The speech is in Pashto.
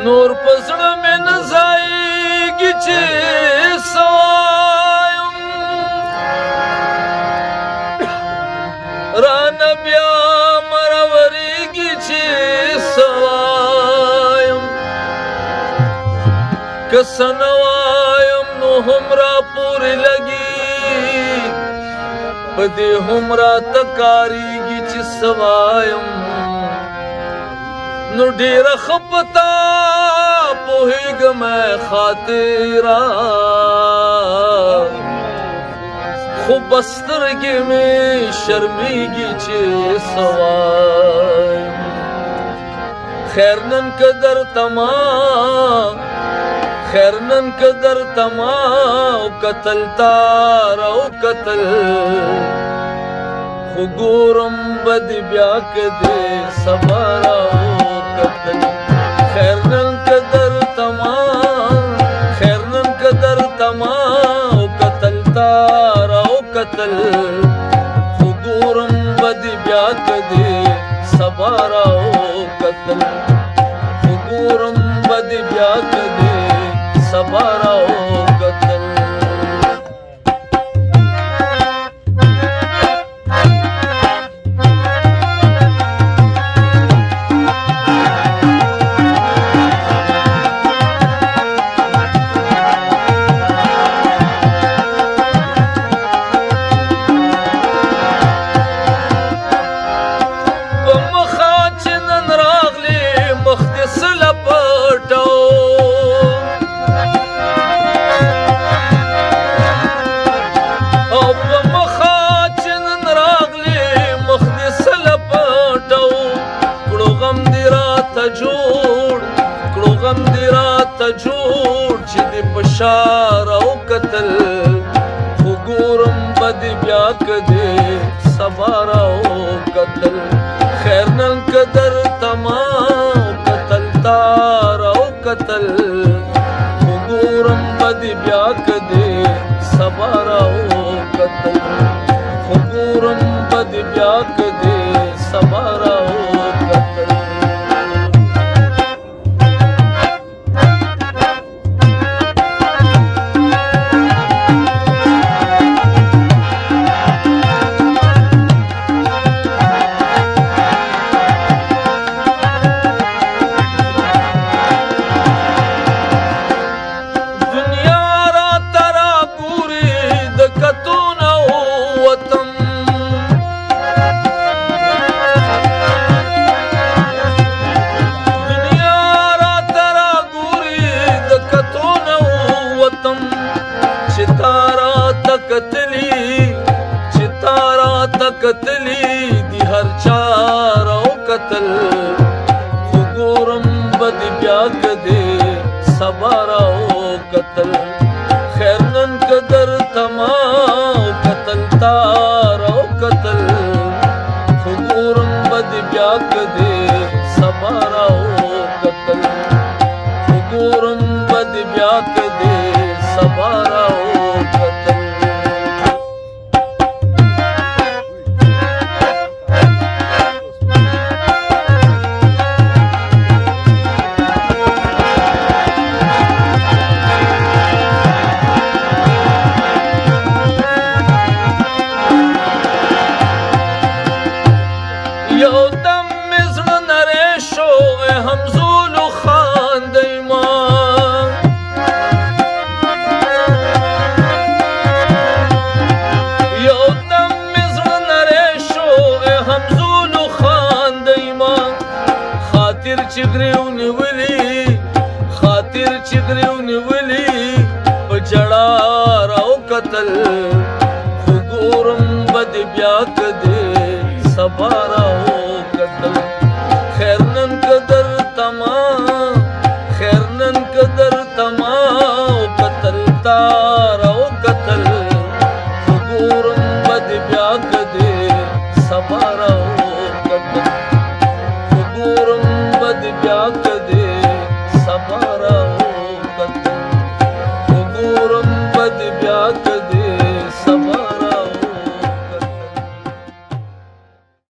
نور پسړه مې نه ځایږي چې سوایم رانه بیا مرورېږي چې سوایم که څه نه وایم نو هم راپورې لګي په دې هم راته کارېږي چې څه وایم نو ډېره ښه په تا پوهېږم خاطره خو بس سترګې مې شرمېږي چې څه وایم خیر نن که درته ما او کتل تا راوکتل خو ګورم به دې بیا که دې سبا راوکتل خیر نن که درته ما او کتل تا راوکتل خو ګورم به دې بیا که دې سبا راوکتل خو ګورم به دې بیا که دې سبا راوکتل جوړ چې دې په شار او قتل خو ګورم به دې بیا که دې سبا راوکتل خیر نن که درته ما کتل تا راوکتل خو ګورم به دې بیا که دې سبا راوکتل خو ګورم به دې بیا که دې سبا راوکتل کتلی دی هر چار او قتل خو ګورم به دې بیا که دې سبا راوکتل خیر نن که درته ما کتل تا راوکتل خو ګورم به دې بیا که دې سبا راوکتل خو ګورم به دې بیا که دې سبا راوکتل یو دم مې زړه نری شو همزولو خاندی ما یو دم مې زړه نری شو همزولو خاندی ما خاطر چې ګریو نیولي په جړا راوکتل خو ګورم به دې بیا که دې سبا راوکتل